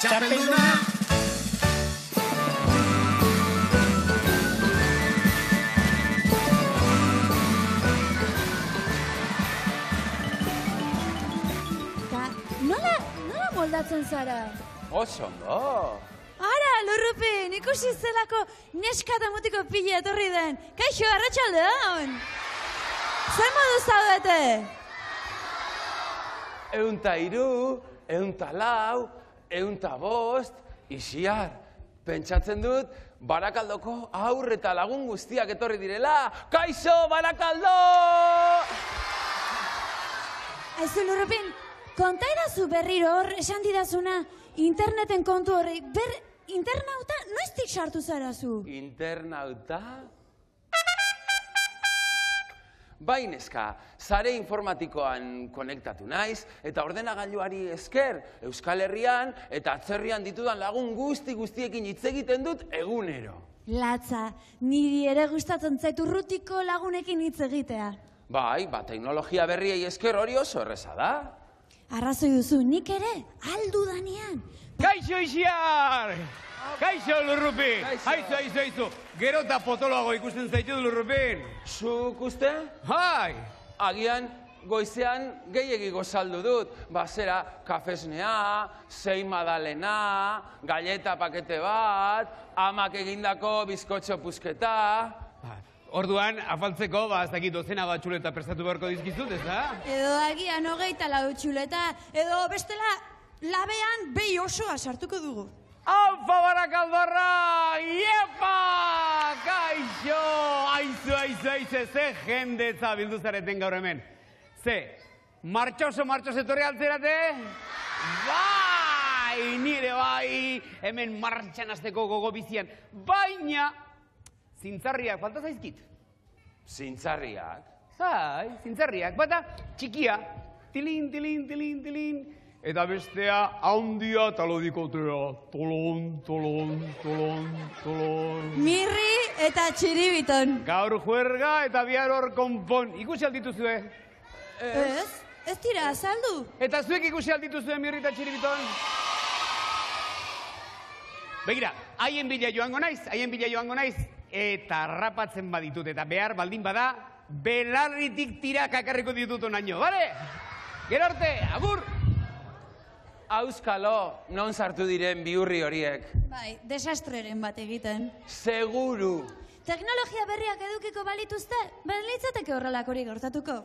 txapelduna. Nola moldatzen zara? Oso ondo. Ara, Lurrupin, ikusi zelako neska eta mutiko pila etorri den. Kaixo, arratsaldeon. Zer modu zaudete? 103, 104, 105, Ixiar. Pentsatzen dut, Barakaldoko haur eta lagun guztiak etorri direla. Kaixo, Barakaldo! Aizu, Lurrupin, konta idazu berriro hor esan didazuna interneten kontu horri. Internauta noiztik sartu zarazu? Internauta? Bai, neska, sare informatikoan konektatu naiz, eta ordenagailuari esker Euskal Herrian eta atzerrian ditudan lagun guztiekin hitz egiten dut egunero. Latza, niri ere gustatzen zait urrutiko lagunekin hitz egitea. Bai, teknologia berriei esker hori oso erreza da. Arrazoi duzu, nik ere, aldu danean. Kaixo, Ixiar! Kaixo, Lurrupin! Aizu! Gero eta potoloago ikusten zaitu, Lurrupin! Zuk uste? Hai! Agian, goizean gehiegi gozaldu dut. Zera, kafesnea, sei madalena, galleta pakete bat, amak egindako bizkotxo pusketa. Orduan, afaltzeko, ez dakit dozena bat txuleta prestatu beharko dizkizut, ez da? Edo agian 24 txuleta, edo bestela labean behi osoa sartuko dugu. Aupa, Barakaldorra! Iepa! Kaixo! Aizu, ze jendetza bildu zareten gaur hemen. Ze, martxoso etorri altzerate? Bai, nire bai, hemen martxan azteko gogo bizian. Baina, zintzarriak falta zaizkit. Zintzarriak? Bai, zintzarriak, bata txikia. Tilin. Eta bestea handia talodikotea. Tolon. Mirri eta txiribiton. Gaur juerga eta bihar hor konpon. Ikusi aldituzue? Ez dira, azaldu. Eta zuek ikusi aldituzue Mirri eta txiribiton? Begira, haien bila joango naiz, eta rapatzen baditut, eta behar baldin bada, belarritik tira kakarriko ditut onaino, bale? Gero arte, agur! Auskalo, non sartu diren bihurri horiek? Bai, desastreren bat egiten. Seguru! Teknologia berriak edukiko balituzte, litzateke horrelakorik gertatuko.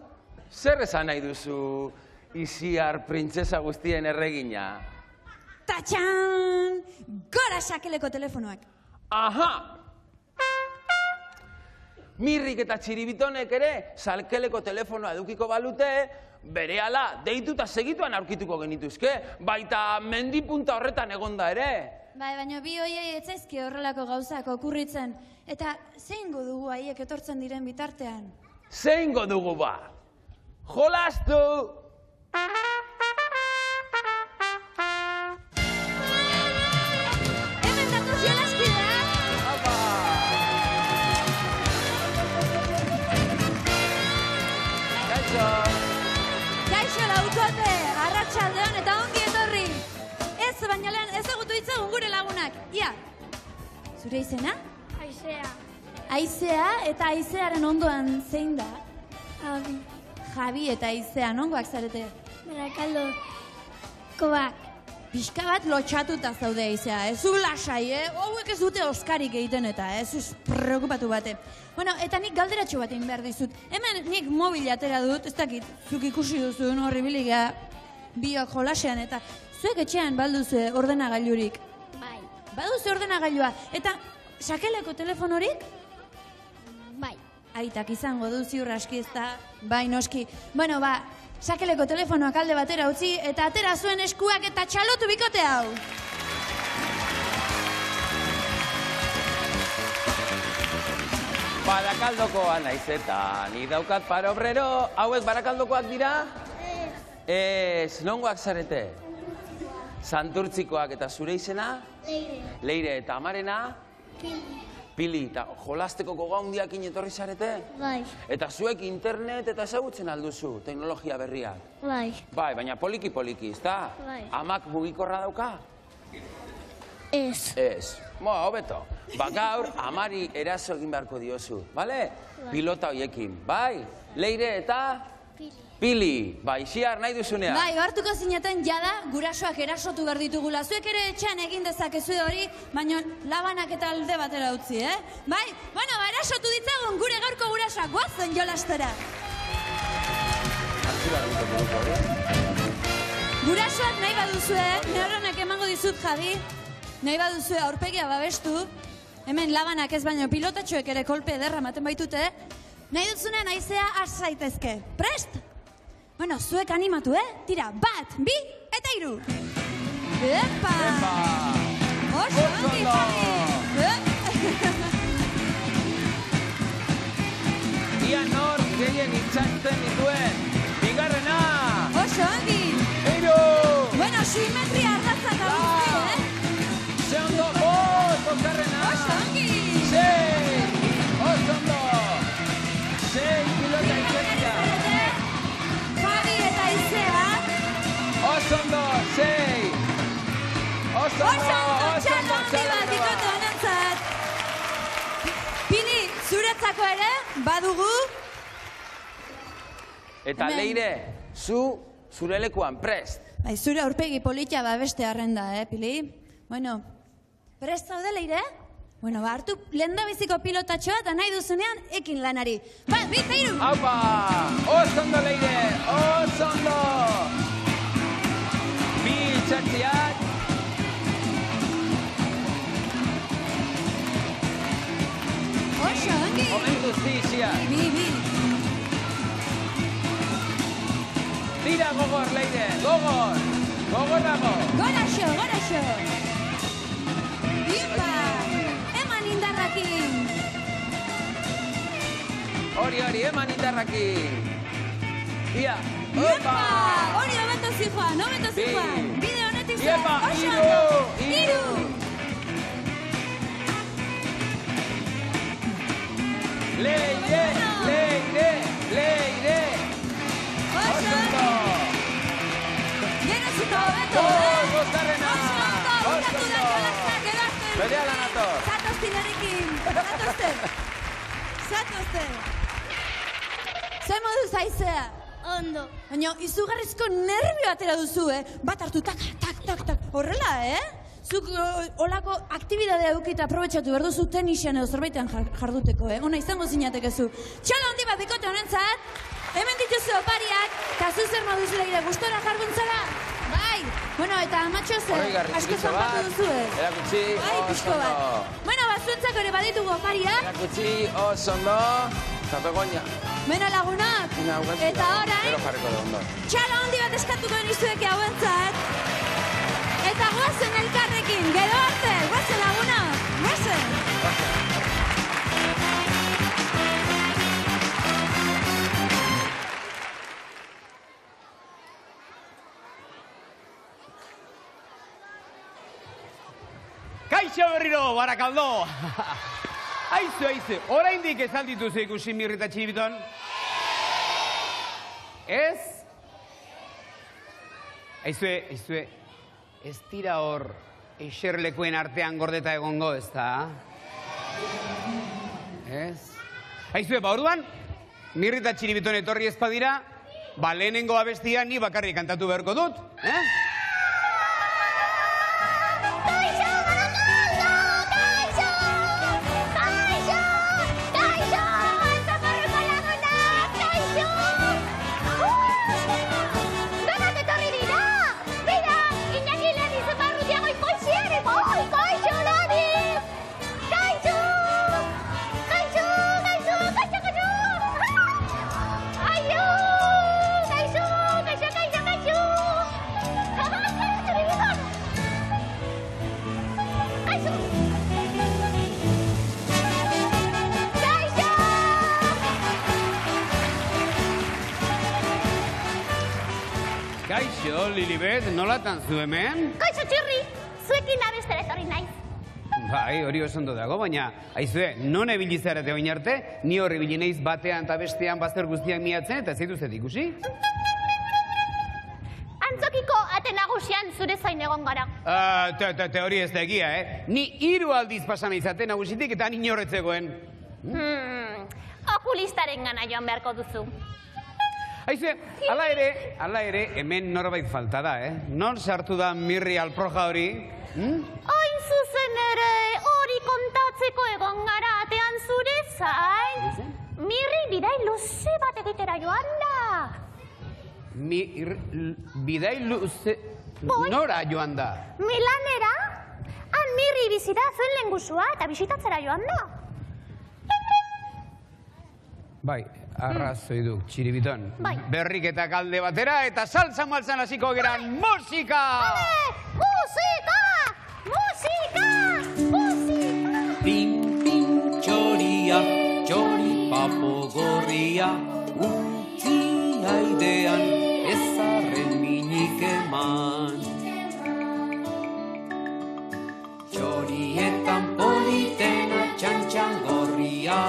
Zer esan nahi duzu Ixiar printzesa guztien erregina? Tatxan! Gora sakeleko telefonoak. Aha! Mirrik eta txiribitonek ere salkeleko telefonoa edukiko balute, berehala deitu eta segituan aurkituko genituzke, baita mendipunta horretan egonda ere. Bai, baina bi hoiei etzaizki horrelako gauzak okurritzen. Eta zeingo dugu haiek etortzen diren bitartean? Zeingo dugu ba? Jolastu! Hemen datoz jolaskidea! Kaixo laukote, arratsaldeon eta ongi etorri. Ez, baina lehen ezagutu ditzagun gure lagunak. Ia, zure izena? Aizea. Aizea eta Aizearen ondoan zein da? Javi. Javi eta Aizea, nongoak zarete? Barakaldo. Kobak. Pixka bat lotxatuta zaude Aizea, ez zu lasai, hauek ez dute oskarik egiten eta, ez preokupatu bate. Bueno, eta nik galderatxo bat egin behar dizut. Hemen nik mobila atera dut, ez dakit, zuk ikusi duzun horri biliga biok jolasean, eta zuek etxean balduzu ordenagailurik. Bai. Baduzu ordenagailua, eta sakeleko telefonorik? Bai. Aitak izango du ziur aski ez da, bai noski. Bueno, sakeleko telefonoak alde batera utzi, eta atera zuen eskuak eta txalotu bikote hau. Barakaldokoa naiz eta ni daukat para obrero, hauek Barakaldokoak dira? Ez, nongoak zarete? Santurtzikoak eta zure izena? Leire eta amarena? Pili, eta jolasteko goga hundiakin etorri zarete? Bai. Eta zuek internet eta ezagutzen alduzu, teknologia berriak? Bai. Bai, baina poliki, ezta? Bai. Amak mugikorra dauka? Ez. Ez. Hobeto. Gaur, amari eraso egin beharko diozu, bale? Pilota hoiekin, bai? Leire eta? Pili. Bai, Xiar nahi duzunean. Bai, hartuko zineten jada gurasoak erasotu behar ditugula. Zuek ere etxean egin dezakezu hori, baina labanak eta alde batera utzi, Bai? Bueno, erasotu ditzagun gure gaurko gurasoak, goazen jolastera. Gurasoak nahi baduzue, neuronek emango dizut Javi, nahi baduzue aurpegia babestu, hemen labanak ez baino pilotatxoek ere kolpe ederra maten baitute, nahi dutzunean aizea has zaitezke. Prest? Bueno, zuek animatu, Tira, 1, 2, eta 3. Epa! Oso, ongi, Javi! Ia nor gehien itxasten dituen. Bigarrena! Oso, ongi! 3! Bueno, simetria ardatza eta guzti, Ze ondo, 5. Oso, ongi! 6! Oso ondo! 6 pilota itxatzea. Javi eta Aizea. Oso ondo, 6! Oso ondo, txalo handi bat ikote honentzat. Pili, zuretzako ere, badugu. Eta Leire, zure lekuan prest. Bai, zure aurpegi politia beste arrenda, Pili? Bueno, prest zaude, Leire? Bueno, hartu lenda biziko pilotatxoa eta nahi duzunean ekin lanari. 1, 2, 3! Aupa! Oso ondo, Leire! Oso ondo! Bi itxatziak. Oso, ongi! Momentu ziziak. Bi. Tira gogor, Leire! Gogor! Gogorrago! Goraxo! Ipa! Eman indarrakin! Hori, eman indarrakin! Ia! Iepa! Hori hobeto zijoan! Bide honetik zuen! Iepa! Oso ondo! 3! Leire! Oso ondo! Gero zuko hobeto, Bosgarrena! Oso ondo! Bukatu da jolaztak erazten! Berehala nator! Zatozti nerekin! Zatozte! Zer moduz Aizea? Ondo. Baina izugarrizko nervio atera duzu, Bat hartu, tak. Horrela, Zuk olako aktibidadea eukita aprobetxatu behar duzu tenisian edo zerbaitean jarduteko, Ona izango zinatekezu. Txalo handi bat bikote honentzat, hemen dituzu opariak, eta zu zer moduz Leire, gustora jarduntzara? Bai! Bueno, eta amatxo asko zanpatu duzu, Erakutsi, Bai, pixko oso bat. ondo. Bueno, zuentzako ere baditugu opariak. Erakutsi, oso ondo. Eta begoña. Beno lagunak, eta orain, Gero jarriko da ondo. txalo handi bat eskatuko nizueke hauentzat. Eta guazen elkarrekin, gero arte, guazen lagunak, guazen. Kaixo berriro, Barakaldo! Aizu, oraindik ez aldituzu ikusi Mirrita Txibiton? Ez? Aizue, ez dira hor eserlekuen artean gordeta egongo, ez da? Ez? Aizue, orduan, Mirrita Txibiton etorri ez badira, lehenengo abestia ni bakarrik kantatu beharko dut, Kaixo, Lilibet, nolatan zu hemen? Kaixo txirri, zuekin abestera etorri naiz. Bai, hori oso ondo dago, baina, aizue, non ebili zarete oin arte, ni horri ibili naiz batean eta bestean bazter guztiak miatzen, eta zeitu zet ikusi? Antzokiko ate nagusian zure zure zain egon gara. Hori ez da egia, Ni 3 aldiz pasan izaten nagusitik eta ni horretzegoen. Okulistaren gana joan beharko duzu. Haize, ala ere, hemen norbait falta da, Non sartu da Mirri alproja hori? Hain zuzen ere, hori kontatzeko egon gara atean zure zain. Mirri bidai luze bat egitera joan da. Bidai luze... Nora joan da? Milanera, han Mirri bizita zuen lehengusua eta bisitatzera joan da. Bai, arrazoi du, Txiribiton. Bai. Berrik eta kalde batera eta salsa maltzan hasiko geran musika! Musika! Musika! Musika! Pin, pin, txoria, txori papo gorria, utzi aidean ezarren minik eman. Txorietan politena txantxan gorria,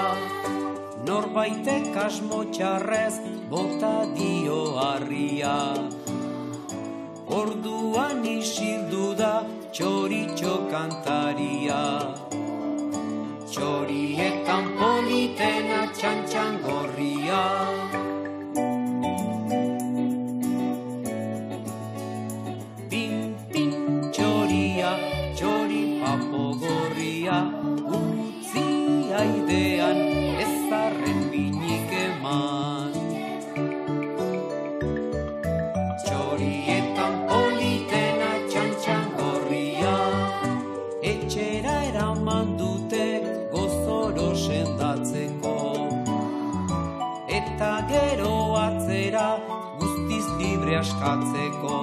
norbaitek asmo txarrez bota dio harria. Orduan isildu da txoritxo kantaria. Txorietan politena txantxan gorria. Pin, pin, txoria, txori papo gorria, utzi aidean ezarren minik eman. Txorietan politena txantxan gorria, etxera eraman dute gozoro sendatzeko. Eta gero atzera guztiz libre askatzeko.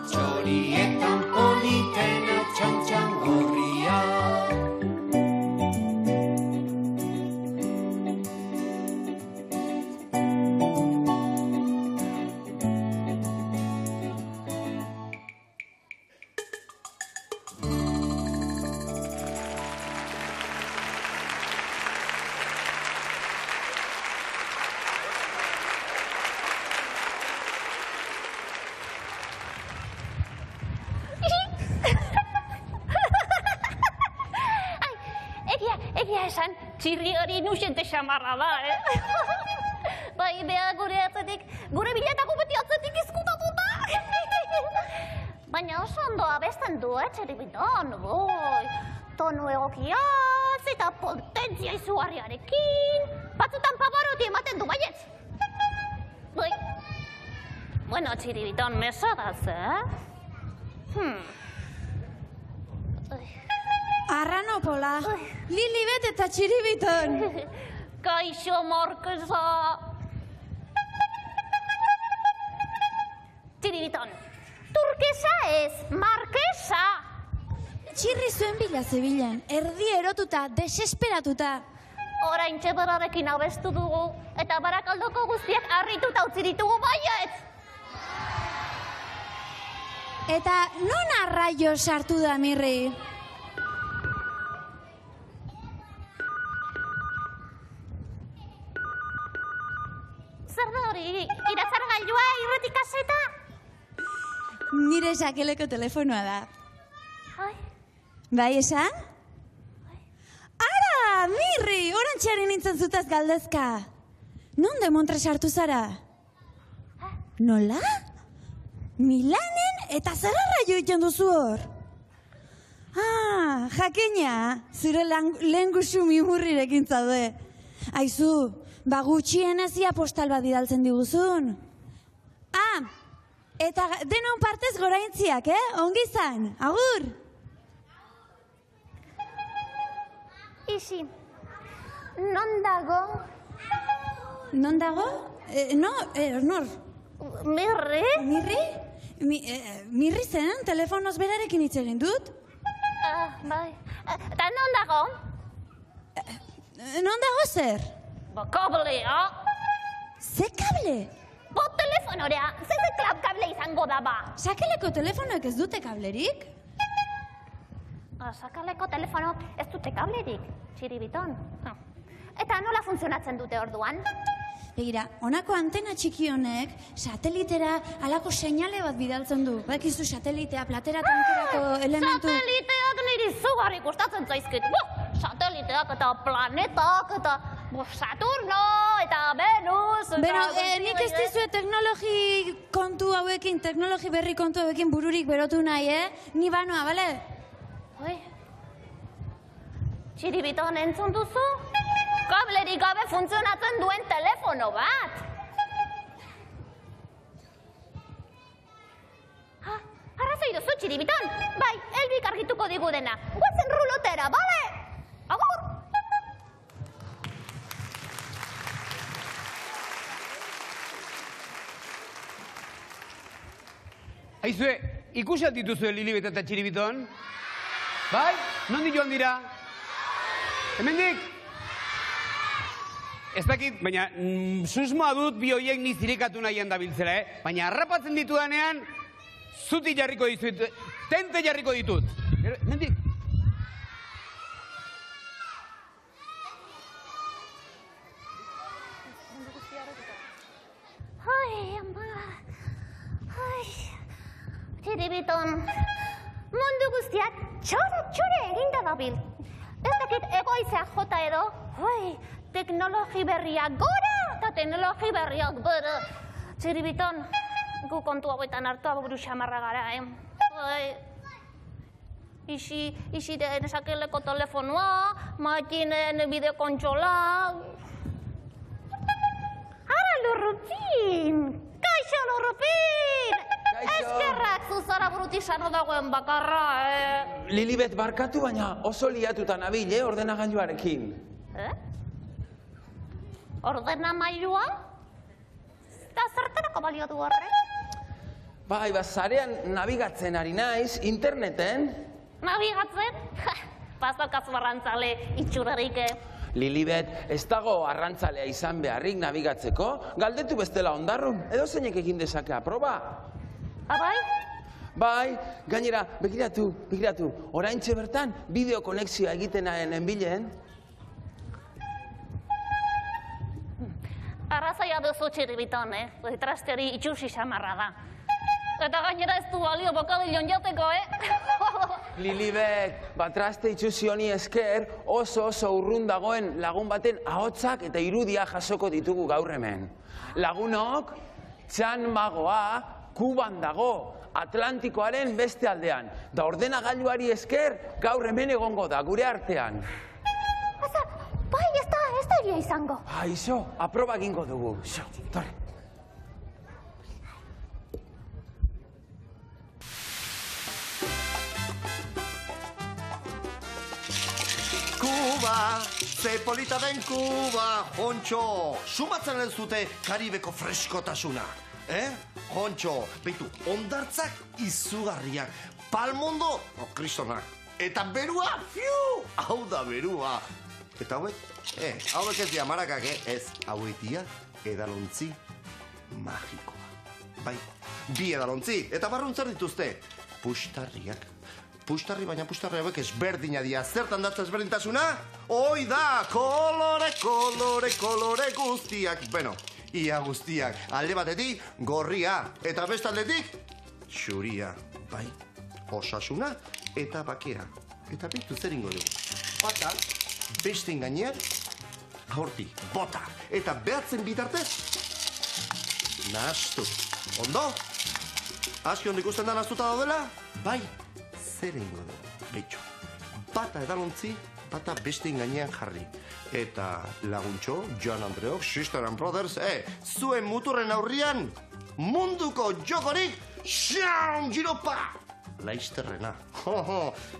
Txorietan politena txantxan gorria. Egia esan, txirri hori nusente xamarra da, Bai, beha gure atzetik, gure biletako beti atzetik izkutatuta. Baina oso ondo abesten du, Txiribiton, tonu egokiaz eta potentzia izugarriarekin. Batzutan Pavarotti ematen du baietz. Bai. Bueno, Txiribiton, mesadaz, Arranopola, Lilibet eta Txiribiton. Kaixo, Markesa. Txiribiton, turkesa ez, Markesa. Txirri zuen bila zebilen, erdi erotuta, desesperatuta. Oraintxe berarekin abestu dugu, eta Barakaldoko guztiak harrituta utzi ditugu baietz. Eta non arraio sartu da Mirri? Zer da hori, iratzargailua irrati kaseta? Nire sakeleko telefonoa da. Ai, Bai esan? Ara, Mirri, orantxeari nintzen zutaz galdezka. Non demontre sartu zara? Nola? Milanen eta zer arraio egiten duzu hor? Jakina, zure lehengusu mimurrirekin zaude. Aizu, gutxienez ia postal bat bidaltzen diguzun. Eta denon partez goraintziak, Ongi izan, agur! Isi, non dago? Non dago? Nor? Mirri? Mirri? Mirri zen, telefonoz berarekin hitz egin dut? Bai. Eta non dago? Non dago zer? Kablea. Ze kable? Telefonorea, zer kable izango da ba? Sakeleko telefonoek ez dute kablerik? Sakaleko telefonok ez dute kablerik, Txiribiton. Eta nola funtzionatzen dute orduan? Begira, honako antena txiki honek satelitera halako seinale bat bidaltzen du. Badakizu satelitea platera tankerako elementu... Sateliteak niri zugarri gustatzen zaizkit. Sateliteak eta planetak eta Saturno eta Venus... Beno, nik ez dizue teknologi kontu hauekin, teknologi berri kontu hauekin bururik berotu nahi, Ni banoa, bale? Oi, Txiribiton entzun duzu? Kablerik gabe funtzionatzen duen telefono bat. Arrazoi duzu, Txiribiton? Bai, Elbik argituko digu dena. Guazen rulotera, bale? Agur! Aizue, ikusi altituzue Lilibet eta Txiribiton? Bai? Nondik joan dira? Hemendik? Ez dakit, baina susmoa dut bi hoiek ni zirikatu nahian dabiltzela, Baina harrapatzen ditudanean, zuti jarriko ditut, tente jarriko ditut. Hemendik? Ai, ama... Ai... Txiribiton... Mundu guztiak txore eginda dabil. Ez dakit egoizeak jota edo... Oi, teknologi berriak gora eta teknologi berriak bere. Txiribiton, gu kontu hauetan hartu aburu xamarra gara, Oi... Ixiren esakeleko telefonoa, makinen bideokontsola... Ara, Lurrupin! Kaixo, Lurrupin! Eskerrak zuzara buruti sarro dagoen bakarra, Lilibet barkatu, baina oso liatuta nabil, ordenagailuarekin. Ordenamailua? Eta zertarako balio du horrek? Bai, zarean nabigatzen ari naiz, interneten. Nabigatzen? Pasakazu arrantzale itxurarik, Lilibet, ez dago arrantzalea izan beharrik nabigatzeko, galdetu bestela ondarrun, edo zeinek egin dezake aproba. Abai? Bai, gainera, begiratu, oraintxe bertan bideokonexioa egiten enbilen. Arrazoia duzu, Txiribiton, traste hori itxusi xamarra da. Eta gainera ez du balio bokadilon jateko, Lilibet, traste itxusi honi esker oso urrun dagoen lagun baten ahotsak eta irudia jasoko ditugu gaur hemen. Lagunok, Txan Magoa, Kuban dago, Atlantikoaren beste aldean. Da ordenagailuari esker gaur hemen egongo da, gure artean. Bai, ez da egia izango. Iso, aproba egingo dugu. Iso, torre. Kuba, ze polita den Kuba, Jontxo. Sumatzen ez dute Karibeko freskotasuna. Jontxo, beitu, ondartzak izugarriak. Palmondo, kristonak. Eta berua, fiu, hau da berua. Eta hauek, hauek ez diamarakak, ez, hauek dia edalontzi magikoa. Bai, bi edalontzi, eta barruntzer dituzte, pustarriak. Pustarri, baina pustarri hauek ezberdina dia. Zertan datza ezberdintasuna? Hoi da, kolore guztiak. Bueno, ia guztiak. Alde batetik, gorria. Eta bestaldetik, xuria. Bai, osasuna eta bakea. Eta bitu zer ingo dugu. Bata, besteen gainean, horti, bota. Eta behatzen bitartez, nahastu. Ondo? Aski ondo ikusten da nahastuta daudela? Bai. Zer ingo dugu, behitxo. Bata edalontzi, bata besteen gainean jarri. Eta laguntxo, Joan Andreok, Sister and Brothers, zuen muturren aurrian, munduko jokorik, xaun, giropa! Laizterrena.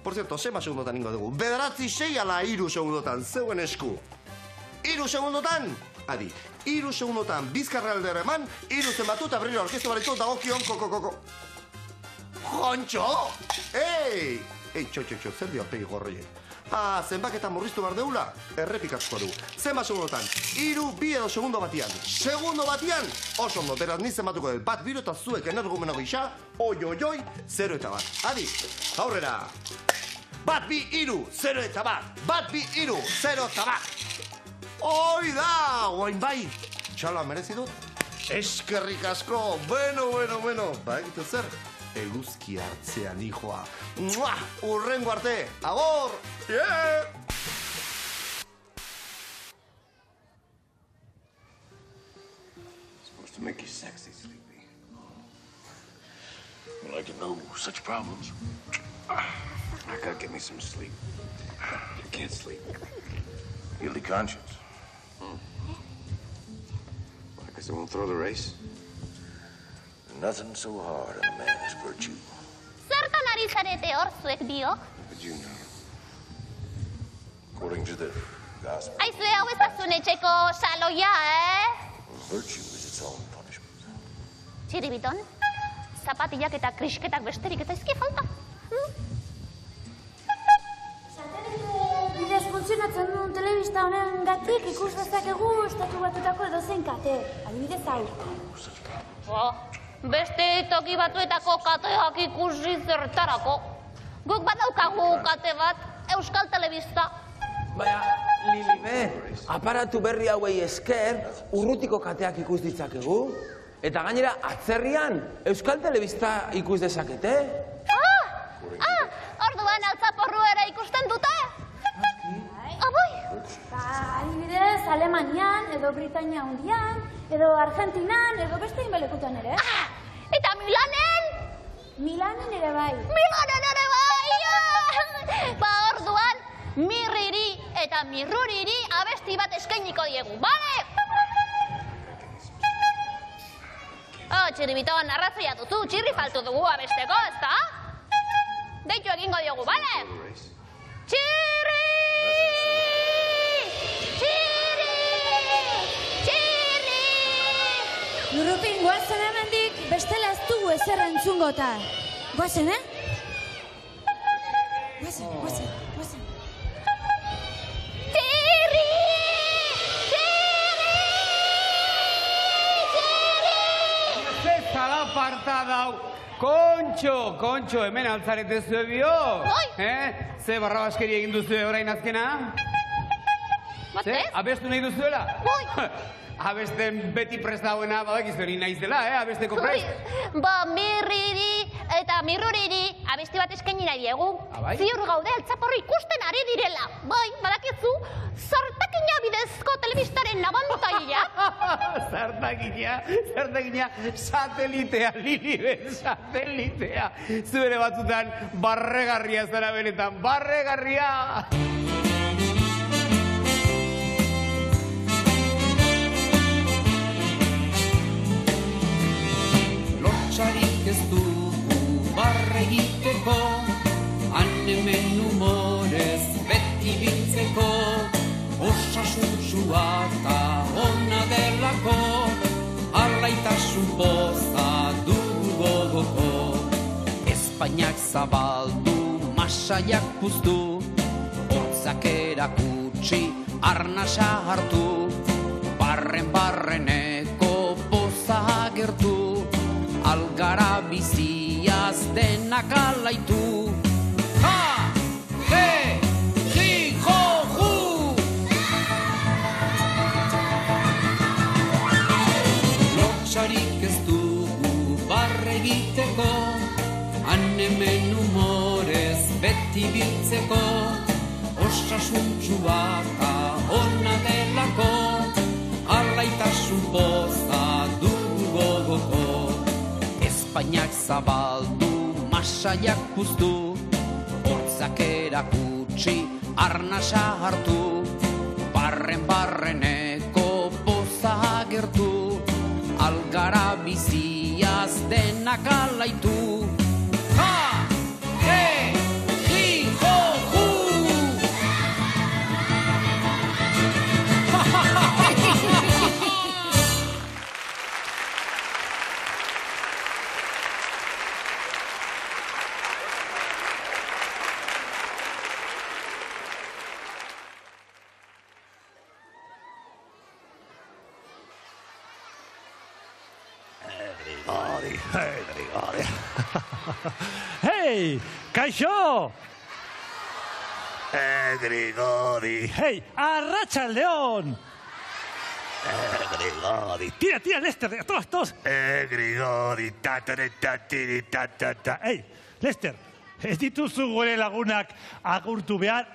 Por cierto, zema segundotan ingo dugu. 9-6 ala 3 segundotan, zeuen esku. 3 segundotan, adi, 3 segundotan bizkarra aldera eman, 3 zenbatu eta berriro orkestu barritu dagokion koko. Jontxo! Ei, txo, zer dio pegi gorroie? Zenbaketa murriztu behar deula, errepikatuko du. Zenba segundotan, 3, 2 edo segundo batian. Segundo batian, oso ondo, beraz ni zenbatuko dut. Bat biro eta zuek energumeno gisa, oi, 0 eta bat. Adi, aurrera. Bat, bi, 3, 0 eta bat. Bat, bi, 3, 0 eta bat. Hoi da, oain bai. txala merezi dut. Eskerrik asko, bueno, ba egitu zer, eguzki hartzean, hijoa. Mua! Urrengo arte, agor! Yeah! Supposed to make you sexy, Sleepy. You like to know such problems? I gotta get me some sleep. I can't sleep. Guilty conscience. Why, because I won't throw the race? Nothing so hard on a man's virtue. Zertan ari zarete hor zuek biok? But you know. According to the gospel, Aizue hau ez da zuen etxeko saloia, virtue is its own punishment. Txiribiton, zapatilak eta krisketak besterik eta ezki falta. Bidez funtzionatzen duen telebista honen gatik ikus dezakegu estatu batutako edozein kate. Adibidez hau. Beste toki batuetako kateak ikusi zertarako. Guk badaukagu kate bat, Euskal Telebista. Baina, Lilibe, aparatu berri hauei esker, urrutiko kateak ikus ditzakegu. Eta gainera, atzerrian, Euskal Telebista ikus dezakete. Orduan altzaporru ere ikusten dute? Aboi! Adibidez, Alemanian, edo Britania Hundian, edo Argentinan, edo beste inbelekutan ere. Eta Milanen? Milanen ere bai. Milanen ere bai! Ba orduan, mirriri eta mirruriri abesti bat eskainiko diegu, bale? Txiribiton, arrazoia duzu, txirri faltu dugu abesteko, ezta? Deitu egingo diogu, bale? Txirri! Lurrupin, goazen hemendik, bestela ez dugu ezer entzungota. Goazen, Goazen. Txirri! Zala partada hau. Kontxo, hemen altzarete zue bio. Ze barrabaskeria egin duzue orain azkena? Ze, abestu nahi duzuela? Abesten beti prest dagoena, badakizu hori naiz dela, abesteko prest? Ba, mirriri eta mirruriri abesti bat eskaini nahi diegu. Ziur gaude altzaporro ikusten ari direla. Bai, badakizu, zartakina bidezko telebistaren abantaila. Zartakina, satelitea, Lilibe, satelitea. Zuere batzutan, barregarria zara benetan, barregarria! Lotsarik ez dugu barre egiteko, hemen humorez beti biltzeko, osasuntxua eta ona delako, alaitasun poza dugu gogoko. Espainak zabaldu, masaiak puztu, hotzak erakutsi, arnasa hartu, barreneko poza agertu, algara biziaz denak alaitu. Ha! He! Hi! Ho! Hu! Lotsarik ez dugu barre egiteko, hemen humorez beti biltzeko, osasuntxua eta ona delako, alaitasun poza dugu gogoko. Espainak zabaldu, masaiak puztu, hotzak erakutsi, arnasa hartu, barreneko poza agertu, algara biziaz denak alaitu. Ha! He! Hi! Ho! Hu! Hei, kaixo! Grigori! Hei, arratsaldeon! Grigodi. Tira, Lester, todos. Grigodi, ta. Ei, Lester, ez dituzu gure lagunak agurtu behar?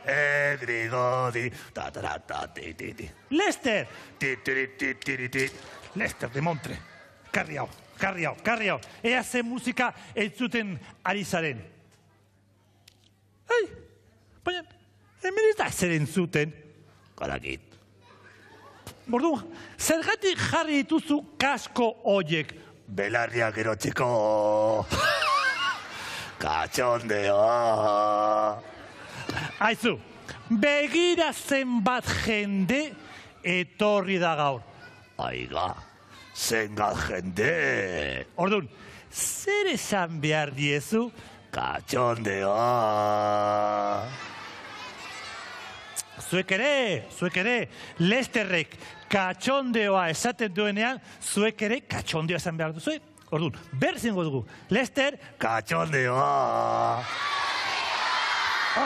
Grigodi, ta-ta-ta-ti-ti-ti. Lester! Ti-ti-ti-ti-ti. Lester, demontre. Karri hau. Ea ze musika entzuten ari zaren. Ei, baina, hemen ez da zer entzuten. Karakit. Bordu, zergatik jarri dituzu kasko hoiek? Belarriak erotzeko. Katxondeoa. Aizu, begira zenbat jende etorri da gaur. Aiga, zenbat jende. Orduan, zer esan behar diezu? Katxondeoa. Zuek ere, Lesterrek katxondeoa esaten duenean, zuek ere katxondeoa esan behar duzu. Orduan, berzingo dugu. Lester, katxondeoa.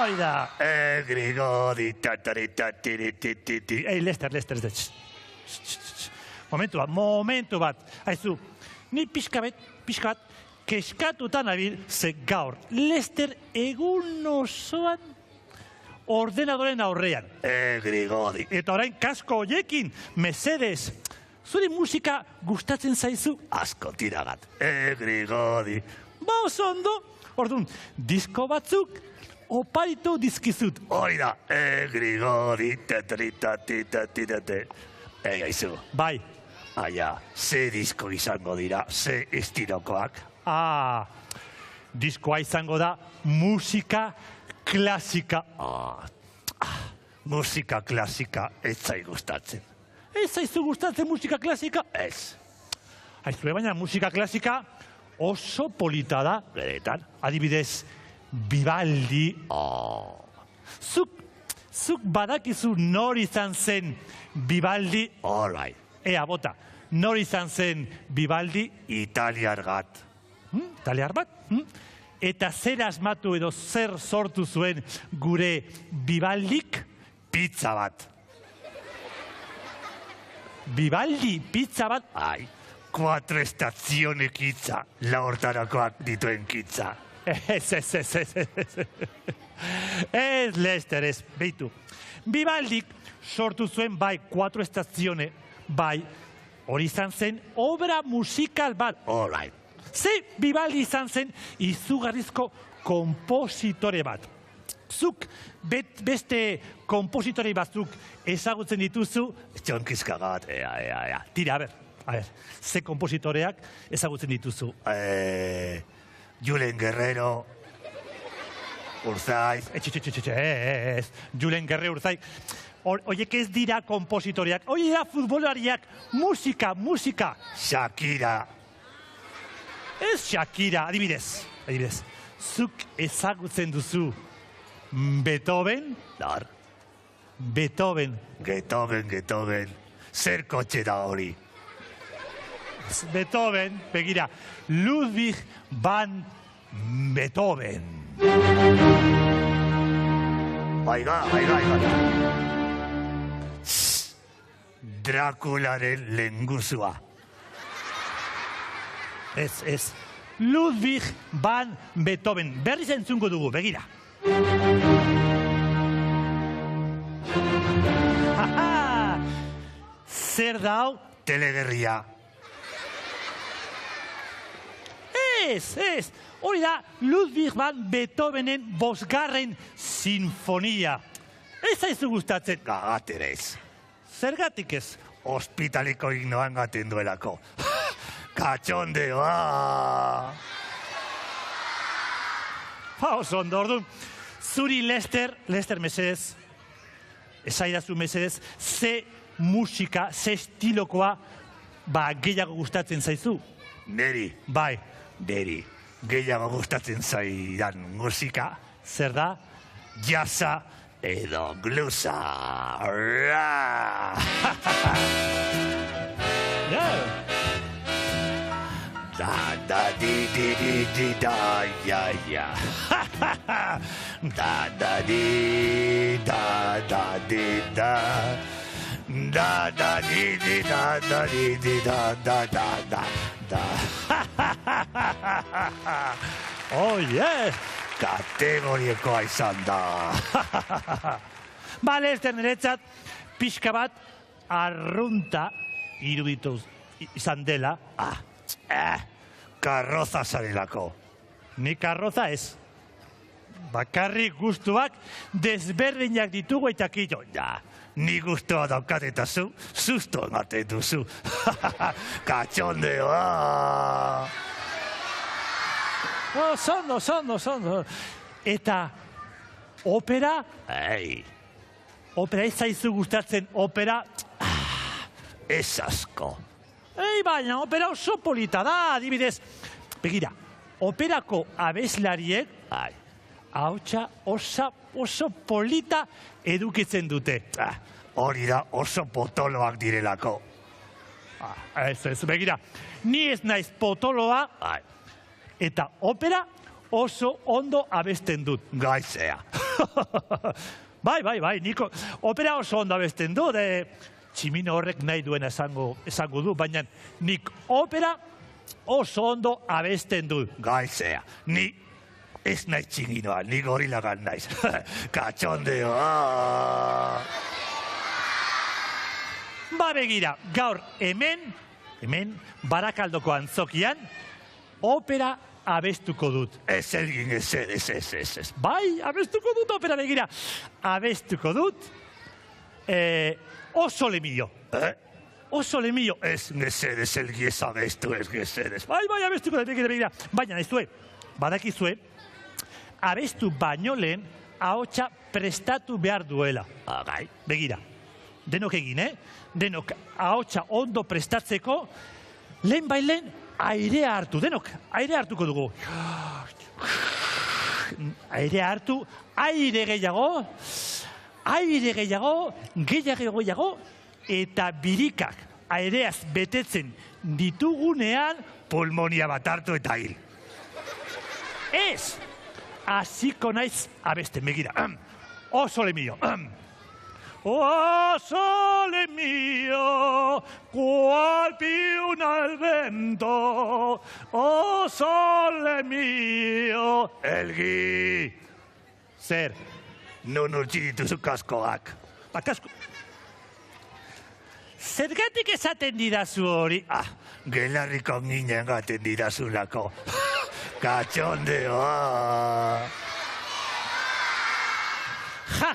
Oida. Grigodi, ta-ta-ri-ta-ti-ri-ti-ti-ti. Ei, Lester. Momentu bat. Aizu, ni pixka bat, keskatuta nabil, ze gaur. Lester egun osoan ordenadoren aurrean. Grigodi. Eta orain kasko hoiekin, mesedez. Zuri musika gustatzen zaizu? Asko tiragat. Grigodi. Ba oso ondo. Orduan, disko batzuk oparitu dizkizut. Hori da. Grigodi. Tetritatitatite. Gaizu. Bai. Aia, ze disko izango dira, ze estilokoak. Diskoa izango da musika klasika. Musika klasika ez zai gustatzen. Ez zaizu gustatzen musika klasika? Ez. Aizue, baina musika klasika oso polita da. Beretan, adibidez, Vivaldi. Zuk badakizu nor izan zen Vivaldi? Alright. Ea, bota, nor izan zen Vivaldi? Italiar bat. Italiar bat? Eta zer asmatu edo zer sortu zuen gure Vivaldik? Pizza bat. Vivaldi, pizza bat? Ai, 4 estazionek hitza, laortarakoak dituen kitza. Ez, Lester, ez, behitu. Vivaldik sortu zuen bai 4 estazione, bai hori izan zen obra musikal bat. Alright. Ze Vivaldi izan zen izugarrizko kompositore bat. Zuk beste kompositore batzuk ezagutzen dituzu, txonkizkagat, ea. Tira, a ber, ze kompositoreak ezagutzen dituzu. Julen Guerrero, Urzaiz, Julen Guerrero, Urzaiz. Oiek ez dira kompositoreak, oie da futbolariak, musika. Shakira. Ez Shakira, adibidez. Zuk ezagutzen duzu Beethoven? Dar. Beethoven. Zer kotxe da hori? Beethoven, begira, Ludwig van Beethoven. Aiga. Drakularen lenguzua. Ez. Ludwig van Beethoven. Berriz entzungo dugu, begira. Zer dau? Telegerria. Ez. Hori da Ludwig van Beethovenen 5. sinfonia. Ez zaizu gustatzen? Gagaterez. Zergatik ez? Hospitaliko ignoan gaten duelako. Katxondeoa! Oso ondo, orduan. Zuri Lester mesedez, esaidazu mesedez, ze musika, ze estilokoa, gehiago gustatzen zaizu? Neri. Bai. Neri. Gehiago gustatzen zaidan musika. Zer da? Jazza edo bluesa. Da-da-di-di-di-di-da, ya-ya. Da-da-di-da-da-di-da. Da, da, di, di, da, da, di, di, da, da, da, da, da. Oh, yes! Kategoriekoa izan da. Ba, Lester, niretzat, pixka bat, arrunta iruditu izan dela. Karroza zarelako. Ni karroza ez. Bakarrik gustuak desberdinak ditugu eta kito. Ja, ni gustua daukat eta zu, susto ematen duzu. Katxondeoa. Zondo. Eta opera? Opera ez zaizu gustatzen opera? Ez asko. Baina opera oso polita da, adibidez. Begira, operako abeslariek, hautsa oso polita edukitzen dute. Hori da oso potoloak direlako. Ez, begira, ni ez naiz potoloa, eta opera oso ondo abesten dut. Gaizea. Bai, niko opera oso ondo abesten dut. Tximino horrek nahi duena esango du, baina nik opera oso ondo abesten dut. Gaizea. Ni ez naiz txinginoa, ni gorilagan naiz. Katxondeoa. Ba begira, gaur hemen Barakaldoko antzokian, opera abestuko dut. Ez elgin ez. Bai, abestuko dut opera, begira. Abestuko dut. Oso lemillo. Oso lemillo. Ez gesedez elgi ez abestu, ez gesedez. Bai, abestuko dut, begira. Baina ez due, badakizue, abestu baino lehen ahotsa prestatu behar duela. Gai, begira. Denok egin, Denok ahotsa ondo prestatzeko, lehen bailen airea hartu. Denok, airea hartuko dugu. Airea hartu, aire gehiago, eta birikak aireaz betetzen ditugunean pulmonia bat hartu eta hil. Ez, hasiko naiz abesten, begira. Oso le mio. Oso le mio, cual piuna al vento. Oso le mio. Elgi. Zer? Non urtsi dituzu kaskoak. Kasko. Zergatik esaten didazu hori? Gelarriko ginen gaten didazulako. Katxondeoa. Ja.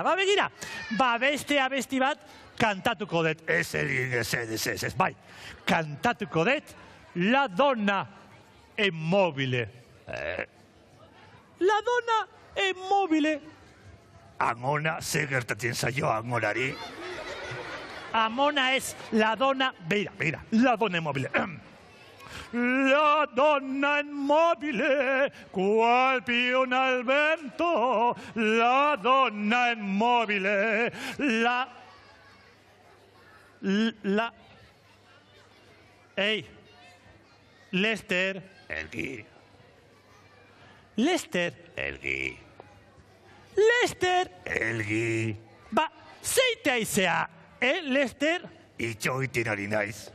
Ba, begira. Ba, beste abesti bat kantatuko dut. Ez egin ez. Bai, kantatuko dut La Donna Immobile. La Donna Immobile. Amona, ze gertatzen zaio amonari? Amona ez, la donna, begira, la donna immobile. La donna immobile, cual piona al vento. La donna immobile, Ei, Lester. Elgi. Lester. Elgi. Lester! Elgi. Ba, zeite aizea, Lester? Itxoiten ari naiz.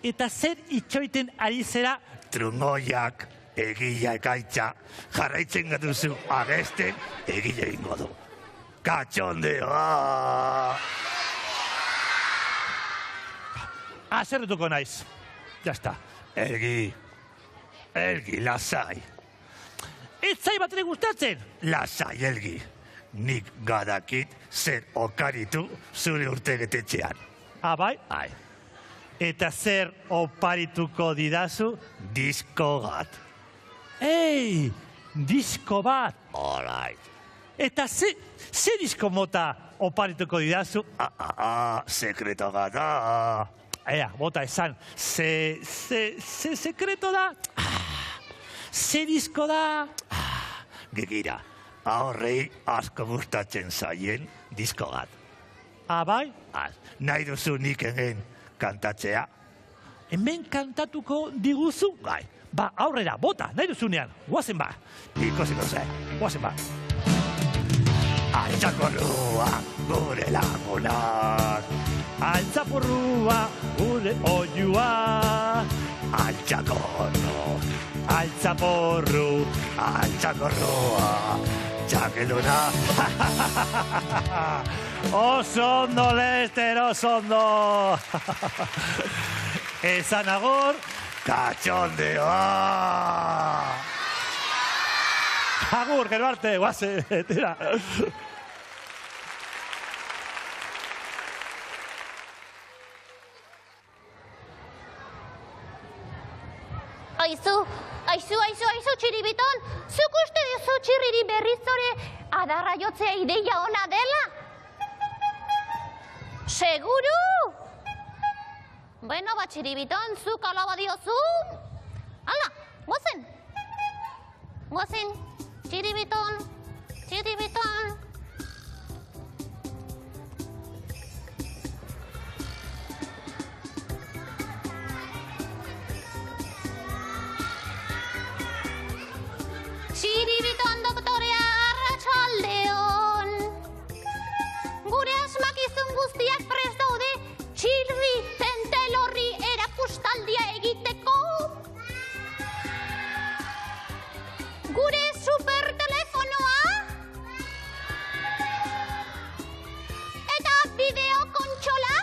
Eta zer itxoiten ari zera? Trungoiak, egia ekaitza, jarraitzen gaduzu agesten, egia ingo du. Katxondeoa! Azerretuko naiz. Jazta. Elgi, lasai. Ez zai batere gustatzen? Lasai, Elgi. Nik gadakit zer okaritu zure urtegetetxean. Bai? Bai. Eta zer oparituko didazu? Disko bat. Disko bat. Alright. Eta ze disko mota oparituko didazu? Sekreto gata. Bota esan. Ze sekreto da? Ze disko da? Gegira, ahorrei asko gustatzen zaien disko bat. Bai? Nahi duzu nik hemen kantatzea? Hemen kantatuko diguzu? Bai. Ba, aurrera, bota, nahi duzunean. Guazen ba. Ikusiko ze. Guazen ba. altzaporrua gure lagunak. Altzaporrua gure oiua, altzaporru, altzaporrua, txakeduna. Oso ondo, Lester, oso ondo. Esan agur, katxondeoa. Agur, gero arte, guaze, tira. Aizu, Txiribiton, zuk uste duzu Txirriri berriz ere adarra jotzea ideia ona dela? Seguru? Bueno, Txiribiton, zuk alaba diozu? Hala, gozen, Txiribiton. Txiribiton doktorea arratsaldeon. Gure asmakizun guztiak prest daude Txirri tentelorri erakustaldia egiteko. Gure supertelefonoa eta bideo kontsola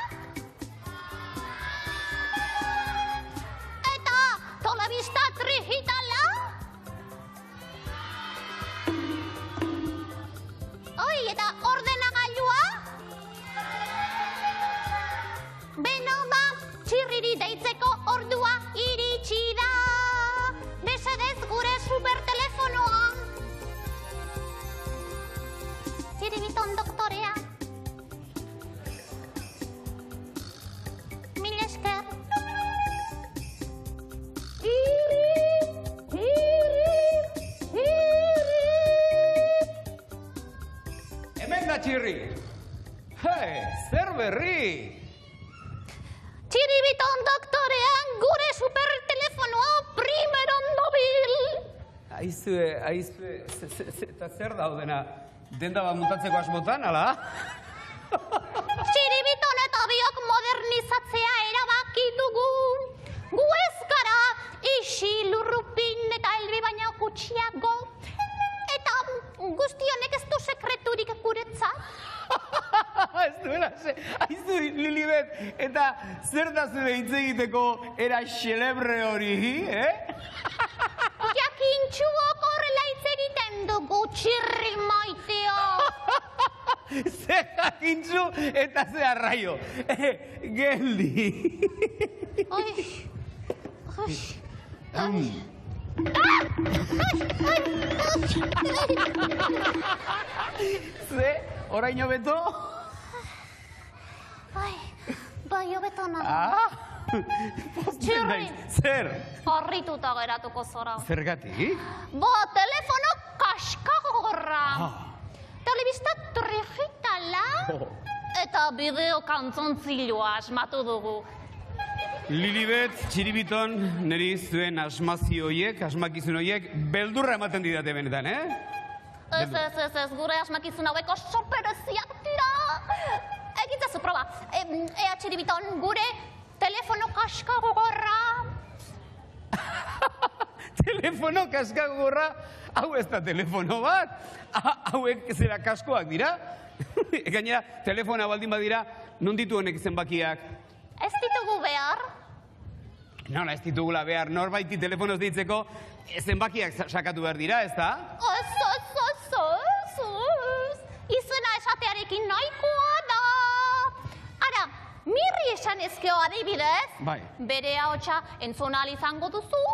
eta telebista digitala. Eta ordenagailua? Beno, Txirriri deitzeko ordua iritsi da. Mesedez gure supertelefonoa. Txiribiton doktorea. Mil esker. Hemen da Txirri. Zer berri? Txiribiton doktorean gure supertelefonoa primeron mobil. Aizue, eta zer daudena? Denda bat mutatzeko asmotan, ala? Txiribiton eta biok modernizatzea erabaki dugu. Gu ez gara isilurrupin eta elbi baina gutxiago. Eta guzti honek ez du sekreturik guretzat. Ez duela, aizu Lilibet, eta zer da zure hitz egiteko era xelebre hori, Jakintxuok horrela hitz egiten dugu, Txirri maitea. Ze jakintxu eta ze arraio. Geldi. Ze, oraino beto? Bai, hobeto nago. Txirri. Zer? Harrituta geratuko zora. Zergatik? Telefono kaskagorra. Telebista digitala. Eta bideo kantzontzilua asmatu dugu. Lilibet, Txiribiton, niri zuen asmakizun horiek, beldurra ematen didate benetan, Ez, gure asmakizun hauek oso bereziak dira. Egitzazu proba. Ea Txiribiton, gure telefono kaskagorra. Telefono kaskagorra? Hau ez da telefono bat. Hauek zera kaskoak dira. Gainera, telefona baldin badira, non ditu honek zenbakiak? Ez ditugu behar. Nola ez ditugula behar, norbaiti telefonoz deitzeko zenbakiak sakatu behar dira, ez da? Izena esatearekin nahikoa da. Ara, Mirri esan ezkeo adibidez, bere ahotsa entzuna izango duzu,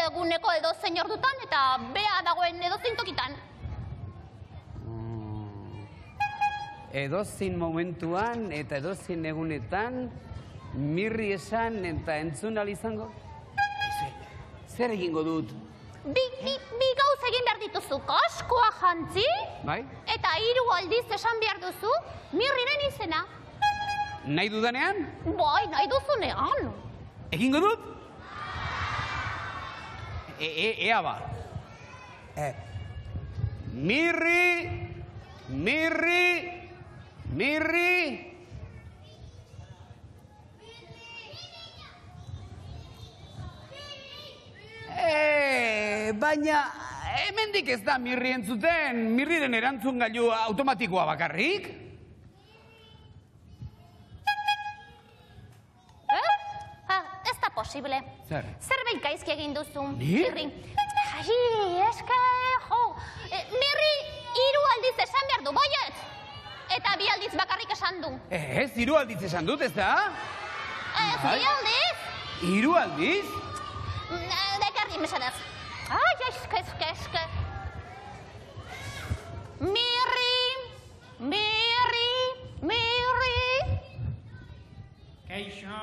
eguneko edozein ordutan eta bea dagoen edozein tokitan. Edozein momentuan eta edozein egunetan, Mirri esan eta entzun izango? Zer egingo dut? Bi gauz egin behar dituzu, kaskoa jantzi, eta 3 aldiz esan behar duzu, Mirriren izena. Nahi dudanean? Bai, nahi duzunean. Egingo dut? Ea ba. Mirri Mirri! Mirri! Baina, hemendik ez da Mirri entzuten, Mirriren erantzun gailu automatikoa bakarrik? Ez da posible. Zer? Zerbait gaizki egin duzu. Ni? Mirri. Ai, eske, jo. Mirri, 3 aldiz esan behar du, boiet! Eta 2 aldiz bakarrik esan du. Ez, 3 aldiz esan dut, ez da? Ez, 2 aldiz? 3 aldiz? Dekarri, mesedez. Ai, eske. Mirri. Kaixo,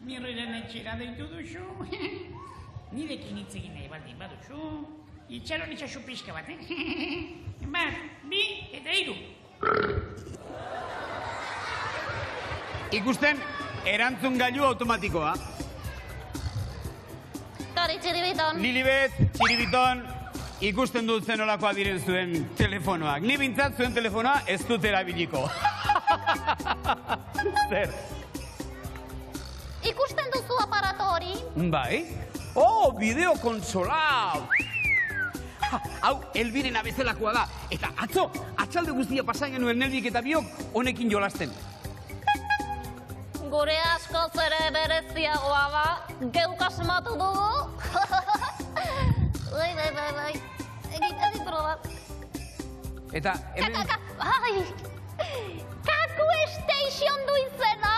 Mirriren etxera deitu duzu. Nirekin hitz egin nahi baldin baduzu. Itxaron itxasu pixka bat, 1, 2 eta 3. Ikusten, erantzun gailu automatikoa. Tori, txiribiton. Lilibet, txiribiton, ikusten dut zenolakoa diren zuen telefonoak. Ni bintzat zuen telefonoa ez dut erabiliko. Zer? Ikusten duzu aparato hori? Bai? Oh, bideokonsola! Hau, Elbirena bezalakoa da. Eta atzo, atxalde guztia pasain genuen Nelbik eta biok honekin jolasten. Gure askoz ere bereziagoa da, geuk asmatu dugu. Bai. Egin probat. Eta hemen... Ai, Kaku Station du izena.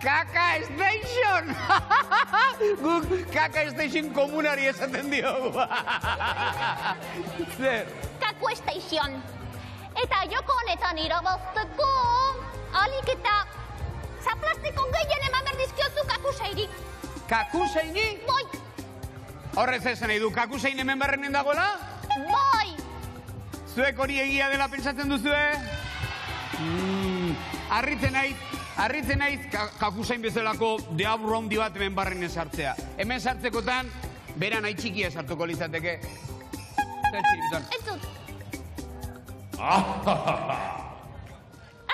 Kaka Station! Guk Kaka Station komunari esaten diogu. Zer? Kaku Station. Eta joko honetan irabazteko, alik eta zaplastiko gehien eman berdizkiozu kakusairi. Kakusaini? Bai. Horrez esan nahi du, kakusain hemen barrenen dagoela? Bai. Zuek hori egia dela pentsatzen duzue? Harritzen naiz kakusain bezalako deabru handi bat hemen barrenen sartzea. Hemen sartzekotan, bera nahi txikia sartuko litzateke. Zer txiribiton? Entzut.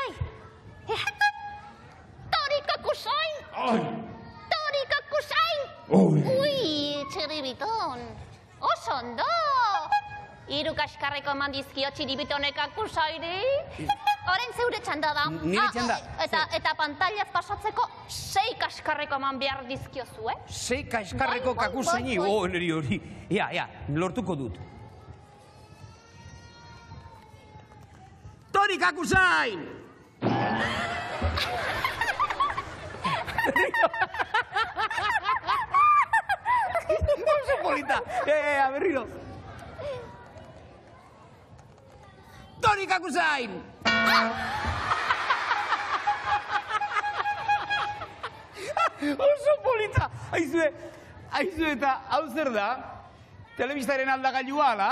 Ai. Tori kakusain. Tori kakusain. Ui, txiribiton. Oso ondo. 3 kaskarreko eman dizkio txiribitonek kakusairi. Orain zeure txanda da. Nire txanda. Eta pantailaz pasatzeko 6 kaskarreko eman behar dizkiozu, 6 kaskarreko kakusaini? Oh, niri hori. Ea, lortuko dut. Tori kakusain! Oso polita. Berriro. Tori kakusain! Oso polita! Aizue eta hau zer da? Telebistaren aldagailua, ala?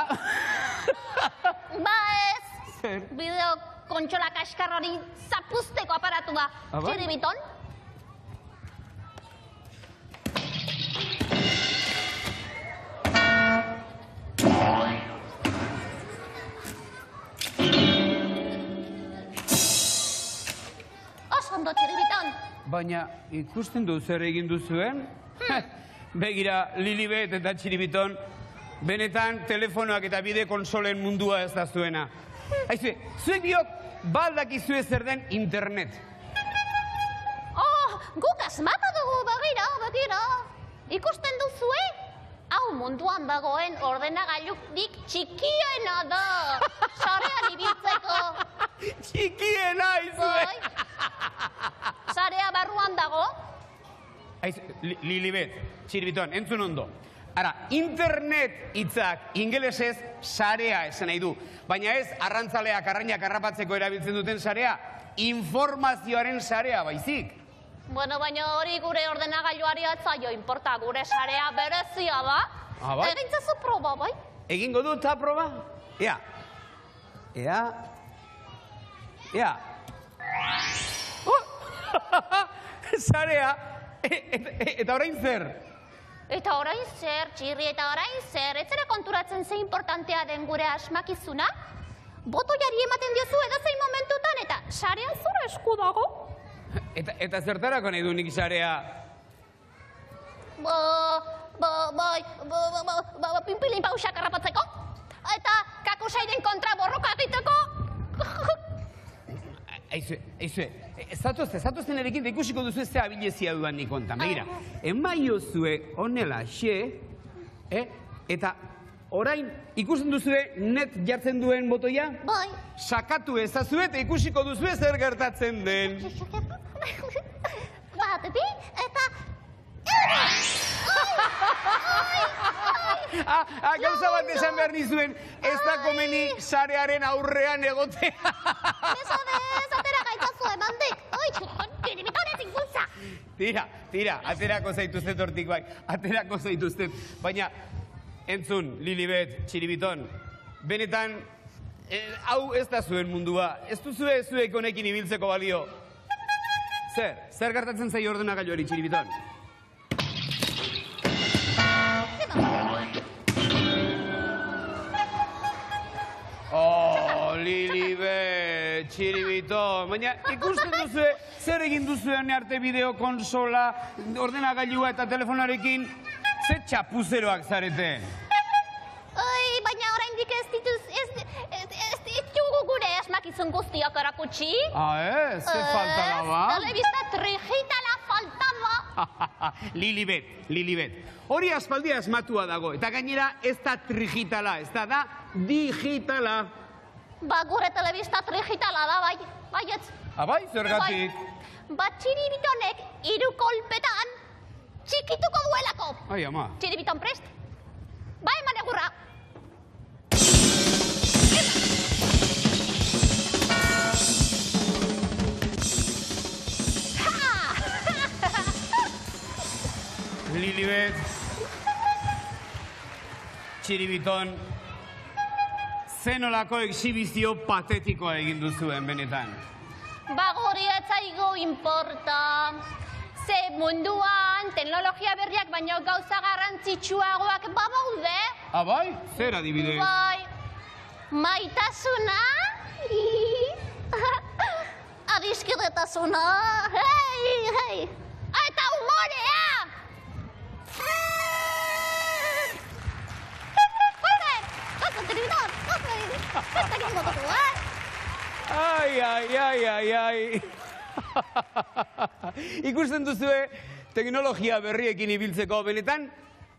Ba ez. Zer? Bideo kontsola kaskarrari zapuzteko aparatua. Bai? Txiribiton. Oso ondo, txiribiton. Baina ikusten du zer egin duzuen? Begira, Lilibet eta txiribiton, benetan telefonoak eta bide konsolen mundua ez da zuena. Aizue, zuek biok baldakizue zer den internet. Oh, guk asmatu dugu, begira. Ikusten duzue? Hau munduan dagoen ordenagailuk txikiena da. Sarean ibiltzeko. Txikiena, aizue! Sarea barruan dago. Lilibet, txiribiton, entzun ondo. Ara, internet hitzak ingelesez sarea esan nahi du. Baina ez, arrantzaleak arrainak harrapatzeko erabiltzen duten sarea, informazioaren sarea baizik. Bueno, baina hori gure ordenagailuari atzaio inporta, gure sarea berezia da. Bai? Egintzazu proba, bai? Egingo dut, ta proba? Ea. Sarea, eta orain zer? Eta orain zer, txirri, eta orain zer, ez zera konturatzen ze importantea den gure asmakizuna? botoiari ematen diozu edozein momentutan eta sarea zure esku dago. Eta zertarako nahi du nik sarea? Pinpilin pausak harrapatzeko. Eta kakosairen kontra borroka egiteko. Aizue, zatozten erekin da ikusiko duzu ez abilezia dudan nik ontan. Begira, emaiozue honela xe, eta orain ikusten duzue net jartzen duen botoia? Bai. Sakatu ezazue eta ikusiko duzue zer gertatzen den. Bat, bi, eta... Gauza bat esan behar nizuen, ez da komeni sarearen aurrean egotea. Ez, atera gaitazu emandik. Oi, txiribiton ez inkultza. Tira, aterako zaituztet hortik bai, aterako zaituztet. Baina, entzun, Lilibet, txiribiton, benetan, hau ez da zuen mundua, ez duzue zuek honekin ibiltzeko balio. Zer gertatzen zaio ordenagailuari, txiribiton? Lilibet, txiribiton, baina ikusten duzue zer egin duzuen arte bideo konsola, ordenagailua eta telefonarekin, ze txapuzeroak zarete? Baina oraindik ez ditugu gure asmakizun guztiak erakutsi. Ze falta ba? Telebista digitala falta ba. Lilibet, hori aspaldi asmatua dago, eta gainera ez da digitala, ez da digitala. Ba, gure telebista digitala da, baietz. Bai, zergatik? Ba, txiribitonek 3 kolpetan txikituko duelako. Ai, ama. Txiribiton prest? Ba, eman egurra. Lilibet, txiribiton, zenolako exhibizio patetikoa egin duzuen benetan. Ba, guri ez zaigu importa. Ze munduan teknologia berriak baino gauza garrantzitsuagoak babaude. Bai? Zer adibidez? Bai, maitasuna, adiskidetasuna, hei, eta humorea! Ai. Ikusten duzue, teknologia berriekin ibiltzeko benetan,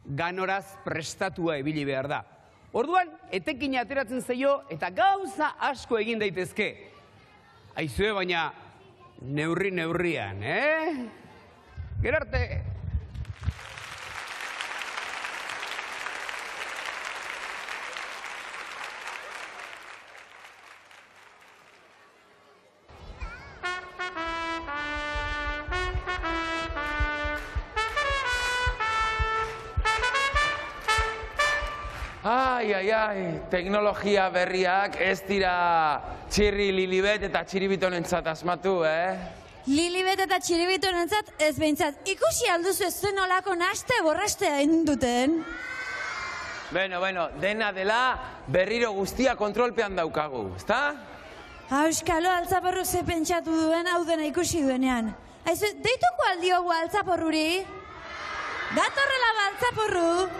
ganoraz prestatua ibili behar da. Orduan, etekin ateratzen zaio eta gauza asko egin daitezke. Aizue, baina neurrian, Gero arte! Ai, teknologia berriak ez dira txirri Lilibet eta txiribitonentzat asmatu, Lilibet eta txiribitonentzat ez behintzat. Ikusi alduzu ez zen olako naste borrastea induten. Bueno, dena dela berriro guztia kontrolpean daukagu, ezta? Euskalo altzaporru ze pentsatu duen hau dena ikusi duenean. Aizu, deituko aldiogu altzaporruri? Datorrela ba altzaporru?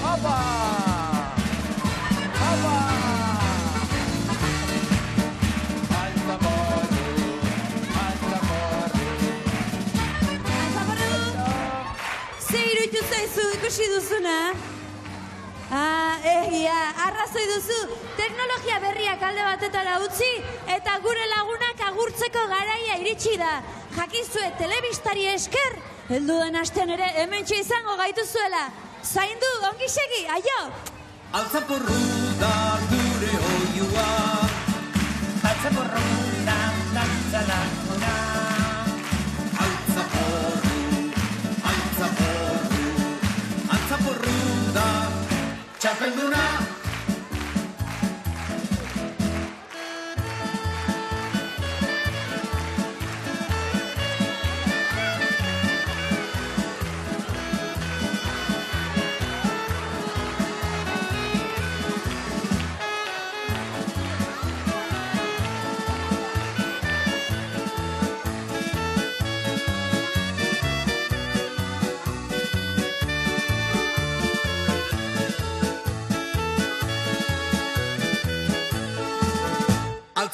Hapa! Ze iruditu zaizu ikusi duzuna? Egia, arrazoi duzu, teknologia berriak alde batetara utzi eta gure lagunak agurtzeko garaia iritsi da. Jakizue telebistari esker, heldu den astean ere hementxe izango gaituzuela. Zaindu, ongi segi, aio! Altzaporru da gure oiua, altzaporru da dantzala ona. Altzaporru da txapelduna.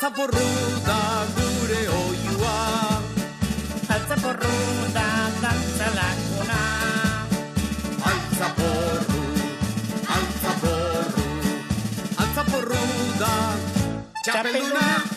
Altzaporru da gure oiua. Altzaporru da dantzalakona. Altzaporru, altzaporru, altzaporru da txapelduna.